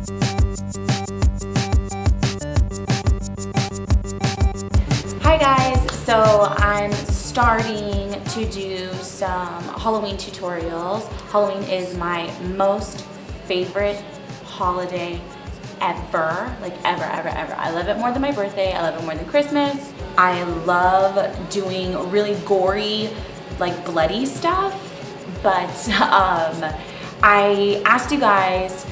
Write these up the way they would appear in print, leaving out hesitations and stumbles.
Hi guys, so I'm starting to do some Halloween tutorials. Halloween is my most favorite holiday ever, like ever. I love it more than my birthday. I love it more than Christmas. I love doing really gory, like bloody stuff, but I asked you guys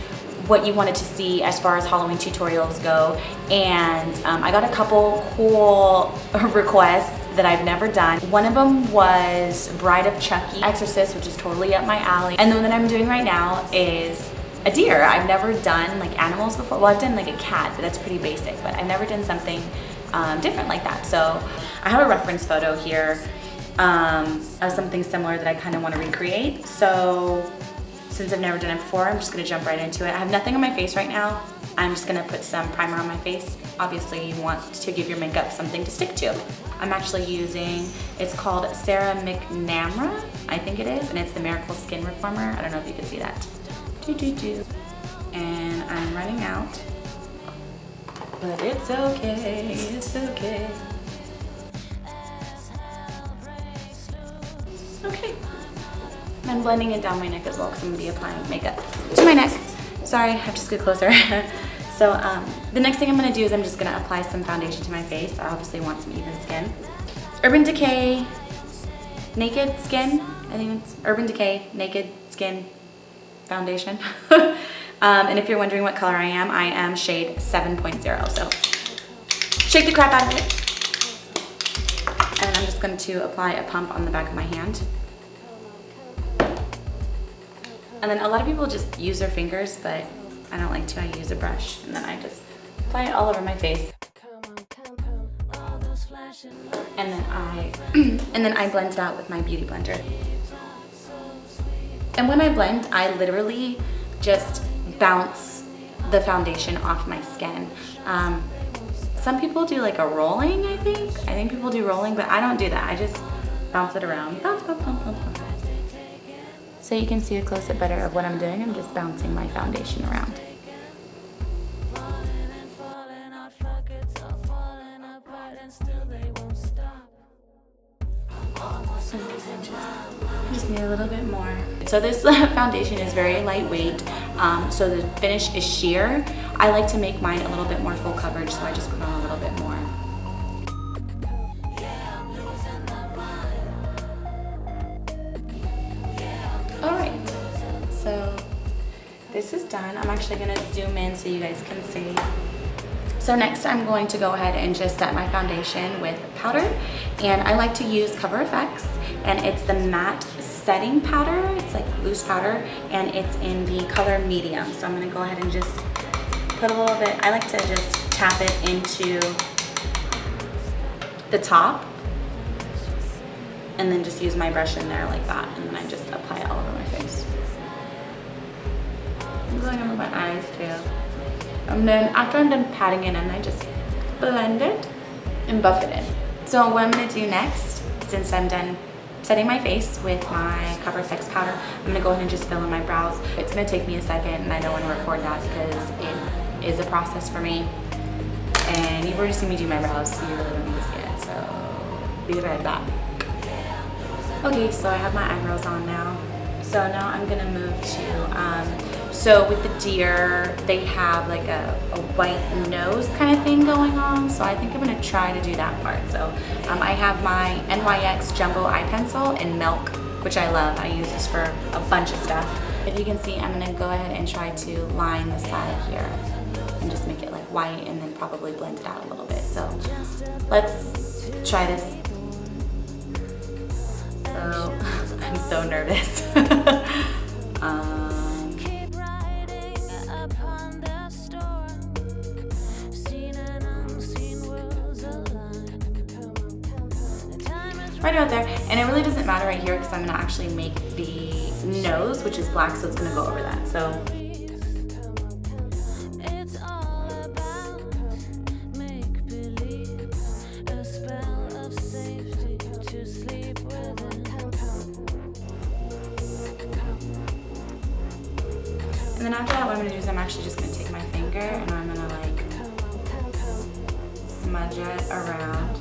what you wanted to see as far as Halloween tutorials go, and I got a couple cool requests that I've never done. One of them was Bride of Chucky Exorcist, which is totally up my alley, and the one that I'm doing right now is a deer. I've never done like animals before. Well, I've done like a cat, but that's pretty basic, but I've never done something different like that. So I have a reference photo here of something similar that I kind of want to recreate. So since I've never done it before, I'm just gonna jump right into it. I have nothing on my face right now. I'm just gonna put some primer on my face. Obviously, you want to give your makeup something to stick to. I'm actually using, it's called Sarah McNamara, I think it is, and it's the Miracle Skin Reformer. I don't know if you can see that. And I'm running out, but it's okay, it's okay. Okay. I'm blending it down my neck as well because I'm gonna be applying makeup to my neck. Sorry, I have to scoot closer. So the next thing I'm gonna do is I'm just gonna apply some foundation to my face. I obviously want some even skin. Urban Decay Naked Skin. I think it's Urban Decay Naked Skin Foundation. And if you're wondering what color I am shade 7.0. So shake the crap out of it. And I'm just going to apply a pump on the back of my hand. And then a lot of people just use their fingers, but I don't like to. I use a brush, and then I just apply it all over my face. And then I blend it out with my beauty blender. And when I blend, I literally just bounce the foundation off my skin. Some people do like a rolling, I think. I think people do rolling, but I don't do that. I just bounce it around. Bounce. So you can see a close-up better of what I'm doing. I'm just bouncing my foundation around. Just need a little bit more. So this foundation is very lightweight, so the finish is sheer. I like to make mine a little bit more full coverage, so I just put on a little bit more. Alright, so this is done. I'm actually going to zoom in so you guys can see. So next I'm going to go ahead and just set my foundation with powder, and I like to use Cover FX, and it's the matte setting powder. It's like loose powder, and it's in the color medium. So I'm gonna go ahead and just put a little bit, I like to just tap it into the top, and then just use my brush in there like that, and then I just apply it all over my face. I'm going over my eyes too. And then after I'm done patting it in, I just blend it and buff it in. So what I'm gonna do next, since I'm done setting my face with my Cover FX powder, I'm gonna go ahead and just fill in my brows. It's gonna take me a second, and I don't wanna record that because it is a process for me. And you've already seen me do my brows, so you really don't need to see it, so be right back. Okay, so I have my eyebrows on now. So now I'm gonna move to, so with the deer, they have like a white nose kind of thing going on. So I think I'm gonna try to do that part. So I have my NYX Jumbo Eye Pencil in Milk, which I love. I use this for a bunch of stuff. If you can see, I'm gonna go ahead and try to line the side here and just make it like white, and then probably blend it out a little bit. So let's try this. So I'm so nervous. Right about there, and it really doesn't matter right here because I'm gonna actually make the nose, which is black, so it's gonna go over that. So after that, what I'm gonna do is I'm actually just gonna take my finger and I'm gonna like smudge it around.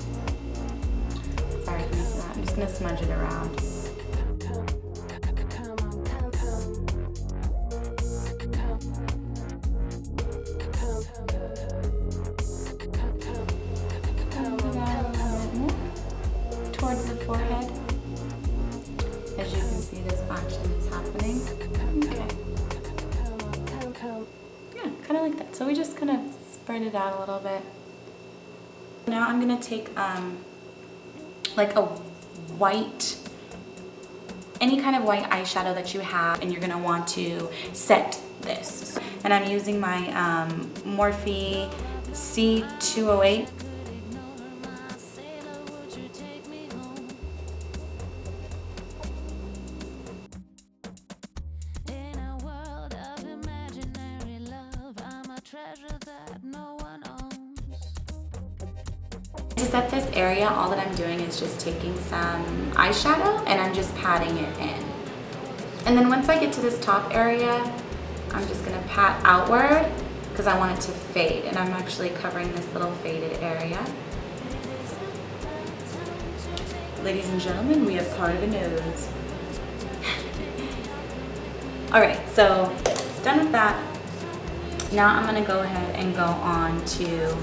Sorry, can you see that? I'm just gonna smudge it around. Towards the forehead. As you can see, this action is happening. Okay. Yeah, kind of like that. So we just kind of spread it out a little bit. Now I'm gonna take like a white, any kind of white eyeshadow that you have, and you're gonna want to set this. And I'm using my Morphe C208. To set this area, all that I'm doing is just taking some eyeshadow and I'm just patting it in. And then once I get to this top area, I'm just gonna pat outward because I want it to fade, and I'm actually covering this little faded area. Ladies and gentlemen, we have part of a nose. All right, so done with that. Now I'm gonna go ahead and go on to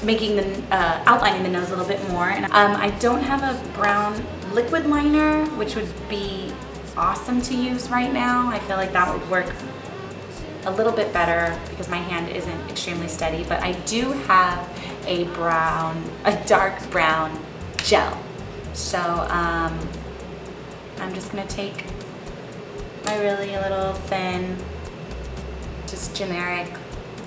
making the outlining the nose a little bit more. And I don't have a brown liquid liner, which would be awesome to use right now. I feel like that would work a little bit better because my hand isn't extremely steady, but I do have a dark brown gel. So I'm just gonna take my really little thin, just generic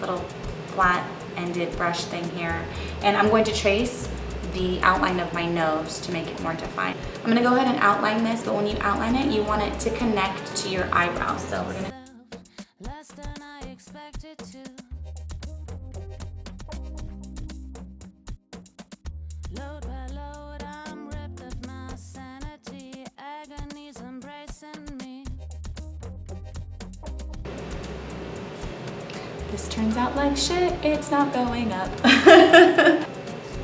little flat ended brush thing here, and I'm going to trace the outline of my nose to make it more defined. I'm gonna go ahead and outline this, but when you outline it, you want it to connect to your eyebrow. So we're gonna This turns out like shit, it's not going up.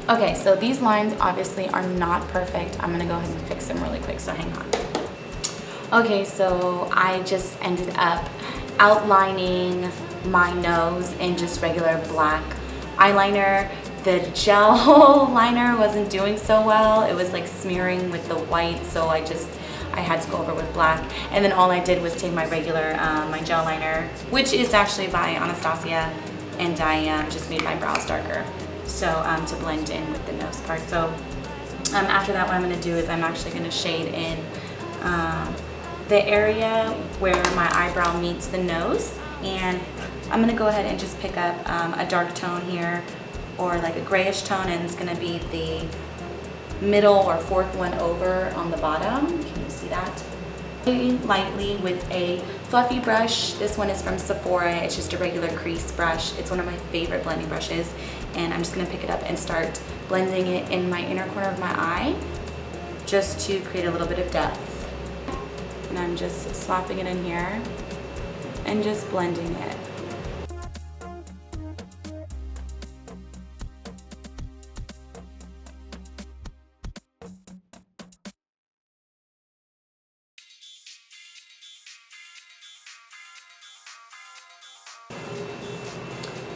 Okay, so these lines obviously are not perfect. I'm gonna go ahead and fix them really quick, so hang on. Okay, so I just ended up outlining my nose in just regular black eyeliner. The gel liner wasn't doing so well. It was like smearing with the white, so I had to go over with black. And then all I did was take my regular, my gel liner, which is actually by Anastasia, and I just made my brows darker. So to blend in with the nose part. So after that, what I'm gonna do is I'm actually gonna shade in the area where my eyebrow meets the nose. And I'm gonna go ahead and just pick up a dark tone here, or like a grayish tone, and it's gonna be the middle or fourth one over on the bottom. Can you see that? Lightly with a fluffy brush. This one is from Sephora. It's just a regular crease brush. It's one of my favorite blending brushes, and I'm just gonna pick it up and start blending it in my inner corner of my eye just to create a little bit of depth. And I'm just slapping it in here and just blending it.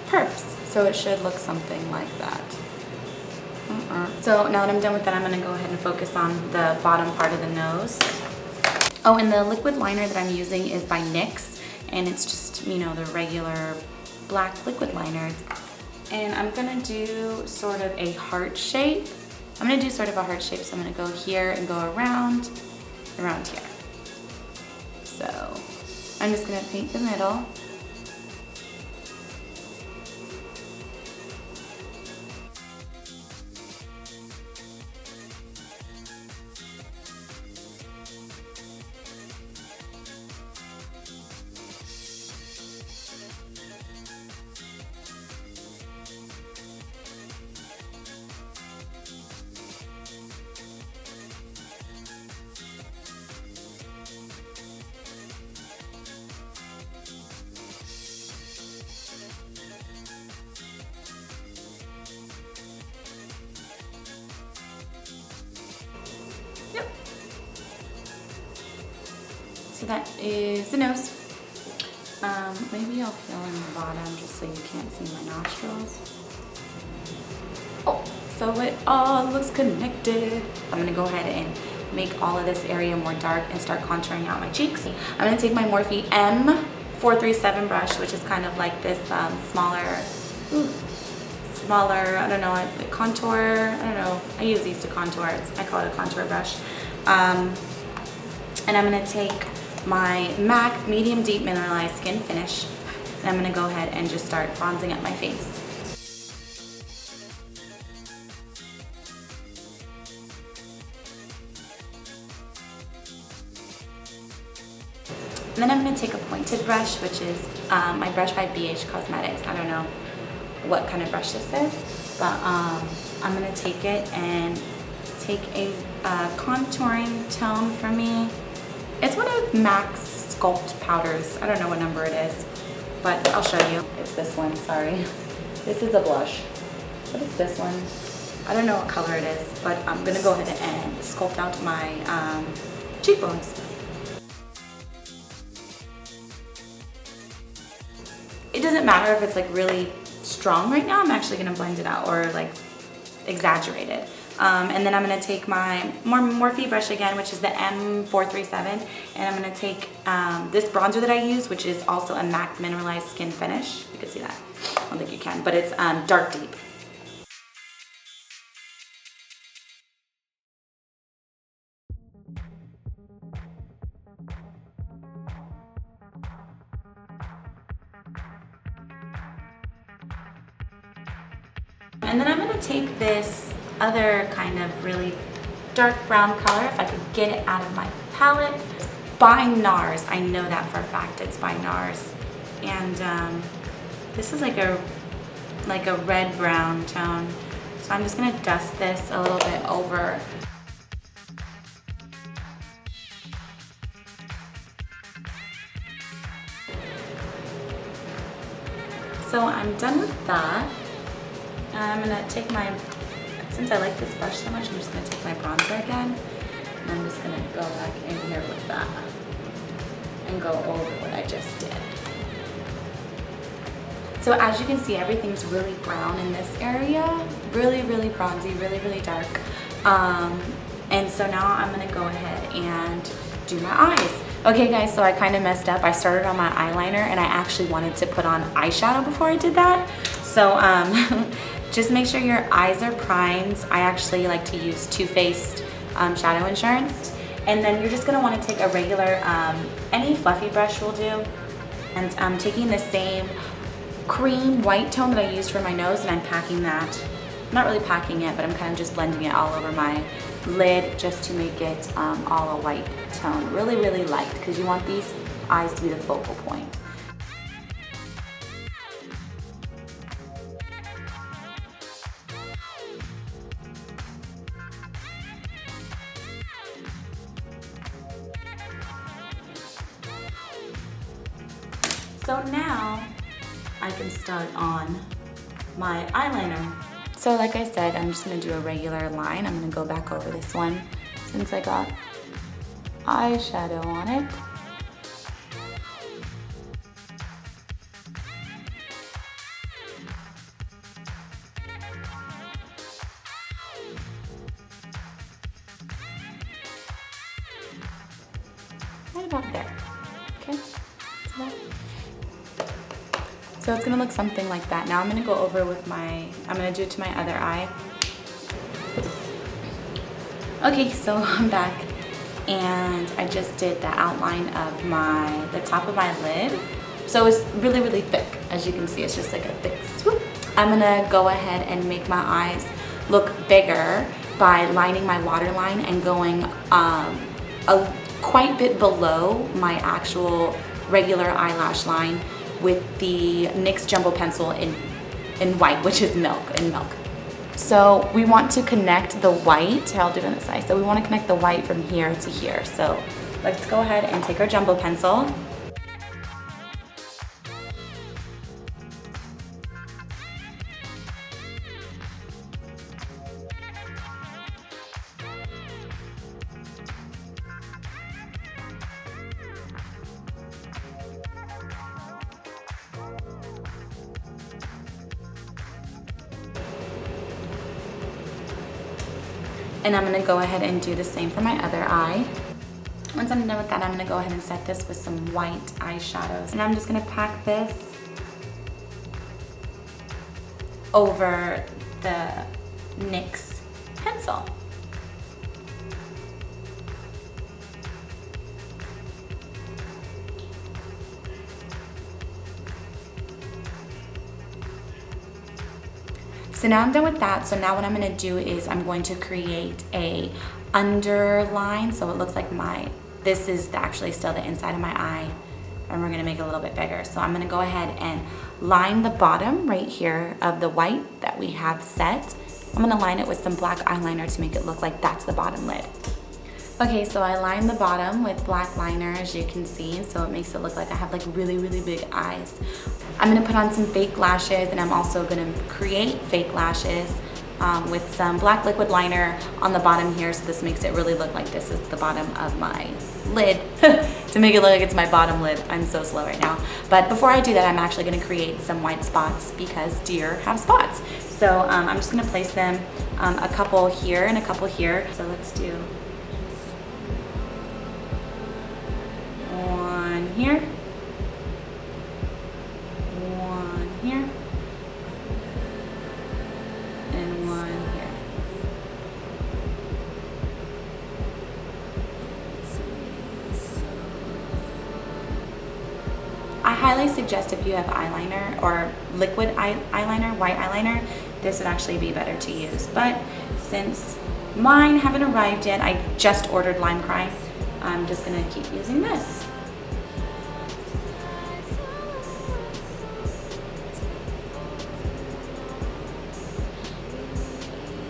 Perfs. So it should look something like that. So now that I'm done with that, I'm gonna go ahead and focus on the bottom part of the nose. Oh, and the liquid liner that I'm using is by NYX, and it's just, you know, the regular black liquid liner. And I'm gonna do sort of a heart shape. So I'm gonna go here and go around here. So I'm just gonna paint the middle. that is the nose. Maybe I'll fill in the bottom just so you can't see my nostrils. Oh, so it all looks connected. I'm gonna go ahead and make all of this area more dark and start contouring out my cheeks. I'm gonna take my Morphe M437 brush, which is kind of like this smaller, I don't know, contour, I don't know, I use these to contour, I call it a contour brush. And I'm gonna take my MAC Medium Deep Mineralize Skinfinish, and I'm gonna go ahead and just start bronzing up my face. And then I'm going to take a pointed brush, which is my brush by BH Cosmetics. I don't know what kind of brush this is, but I'm going to take it and take a contouring tone for me. It's one of MAC's Sculpt powders. I don't know what number it is, but I'll show you. It's this one, sorry. This is a blush, but it's this one. I don't know what color it is, but I'm going to go ahead and sculpt out my cheekbones. It doesn't matter if it's like really strong right now. I'm actually gonna blend it out or like exaggerate it. And then I'm gonna take my Morphe brush again, which is the M437, and I'm gonna take this bronzer that I use, which is also a MAC Mineralized Skin Finish. You can see that. I don't think you can, but it's dark deep. And then I'm going to take this other kind of really dark brown color, if I could get it out of my palette. It's by NARS. I know that for a fact. It's by NARS. And this is like a red-brown tone. So I'm just going to dust this a little bit over. So I'm done with that. I'm gonna take my, since I like this brush so much, I'm just gonna take my bronzer again, and I'm just gonna go back in here with that and go over what I just did. So as you can see, everything's really brown in this area, really, really bronzy, really, really dark. And so now I'm gonna go ahead and do my eyes. Okay guys, so I kind of messed up. I started on my eyeliner and I actually wanted to put on eyeshadow before I did that. So just make sure your eyes are primed. I actually like to use Too Faced Shadow Insurance. And then you're just gonna wanna take a regular, any fluffy brush will do. And I'm taking the same cream white tone that I used for my nose, and I'm packing that. I'm not really packing it, but I'm kind of just blending it all over my lid just to make it all a white tone. Really, really light, because you want these eyes to be the focal point. So now I can start on my eyeliner. So like I said, I'm just gonna do a regular line. I'm gonna go back over this one since I got eyeshadow on it. Right about there, okay? So it's gonna look something like that. Now I'm gonna go over with I'm gonna do it to my other eye. Okay, so I'm back and I just did the outline of the top of my lid. So it's really, really thick. As you can see, it's just like a thick swoop. I'm gonna go ahead and make my eyes look bigger by lining my waterline and going quite a bit below my actual regular eyelash line with the NYX Jumbo Pencil in white, which is milk. So we want to connect the white, here I'll do it on this side. So we want to connect the white from here to here. So let's go ahead and take our Jumbo Pencil. And I'm gonna go ahead and do the same for my other eye. Once I'm done with that, I'm gonna go ahead and set this with some white eyeshadows. And I'm just gonna pack this over the NYX pencil. So now I'm done with that. So now what I'm gonna do is I'm going to create a underline. So it looks like this is actually still the inside of my eye, and we're gonna make it a little bit bigger. So I'm gonna go ahead and line the bottom right here of the white that we have set. I'm gonna line it with some black eyeliner to make it look like that's the bottom lid. Okay, so I lined the bottom with black liner, as you can see, so it makes it look like I have like really, really big eyes. I'm gonna put on some fake lashes, and I'm also gonna create fake lashes with some black liquid liner on the bottom here, so this makes it really look like this is the bottom of my lid. To make it look like it's my bottom lid. I'm so slow right now. But before I do that, I'm actually gonna create some white spots because deer have spots. So I'm just gonna place them a couple here and a couple here. So let's do one here, one here, and one here. I highly suggest if you have eyeliner or liquid eyeliner, white eyeliner, this would actually be better to use. But since mine haven't arrived yet, I just ordered Lime Crime, I'm just gonna keep using this.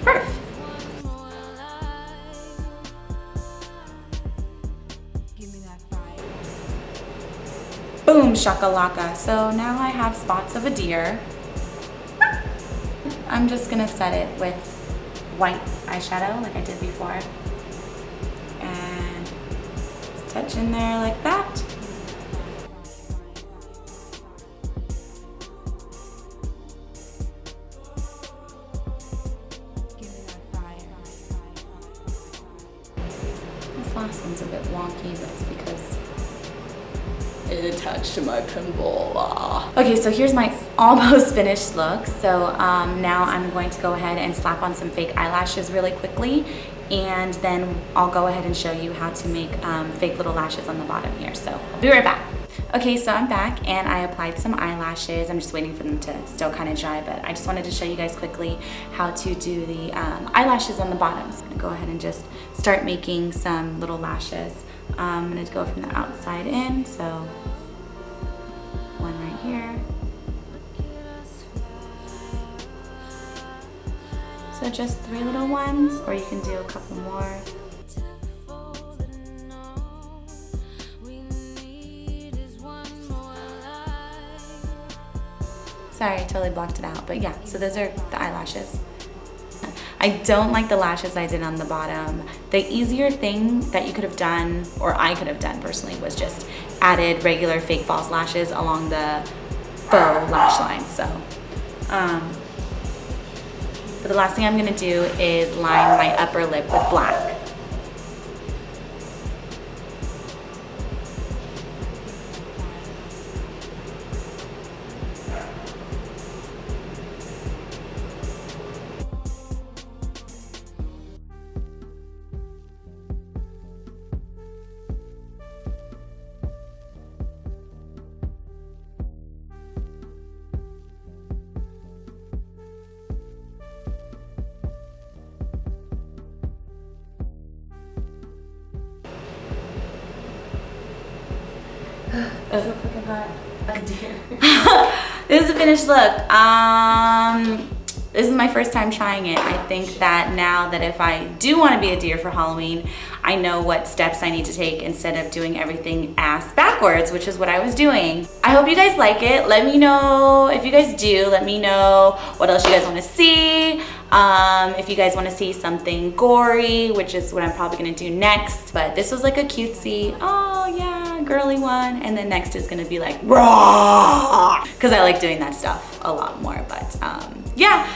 Perfect. Boom shakalaka. So now I have spots of a deer. I'm just gonna set it with white eyeshadow like I did before. And just touch in there like that. This last one's a bit wonky, but it's because it attached to my pimple. Okay, so here's my almost finished look. So now I'm going to go ahead and slap on some fake eyelashes really quickly, and then I'll go ahead and show you how to make fake little lashes on the bottom here. So I'll be right back. Okay, so I'm back and I applied some eyelashes. I'm just waiting for them to still kind of dry, but I just wanted to show you guys quickly how to do the eyelashes on the bottom. So I'm gonna go ahead and just start making some little lashes. I'm gonna go from the outside in, so one right here. So just 3 little ones, or you can do a couple more. Sorry, I totally blocked it out, but yeah, so those are the eyelashes. I don't like the lashes I did on the bottom. The easier thing that you could have done, or I could have done personally, was just added regular fake false lashes along the faux lash line. So, but the last thing I'm gonna do is line my upper lip with black. This is a finished look. This is my first time trying it. I think that now that if I do want to be a deer for Halloween, I know what steps I need to take instead of doing everything ass backwards, which is what I was doing. I hope you guys like it. Let me know if you guys do. Let me know what else you guys want to see. If you guys want to see something gory, which is what I'm probably going to do next. But this was like a cutesy, oh yeah, girly one. And then next is going to be like raw, because I like doing that stuff a lot more. But yeah,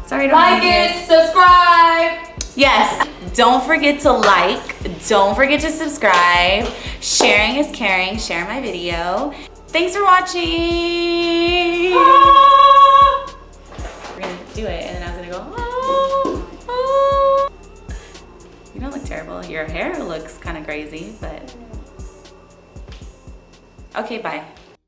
sorry to like it, subscribe. Yes, Don't forget to like, don't forget to subscribe. Sharing is caring. Share my video. Thanks for watching. We're gonna do it and then I was gonna go, You don't look terrible. Your hair looks kind of crazy, but okay, bye.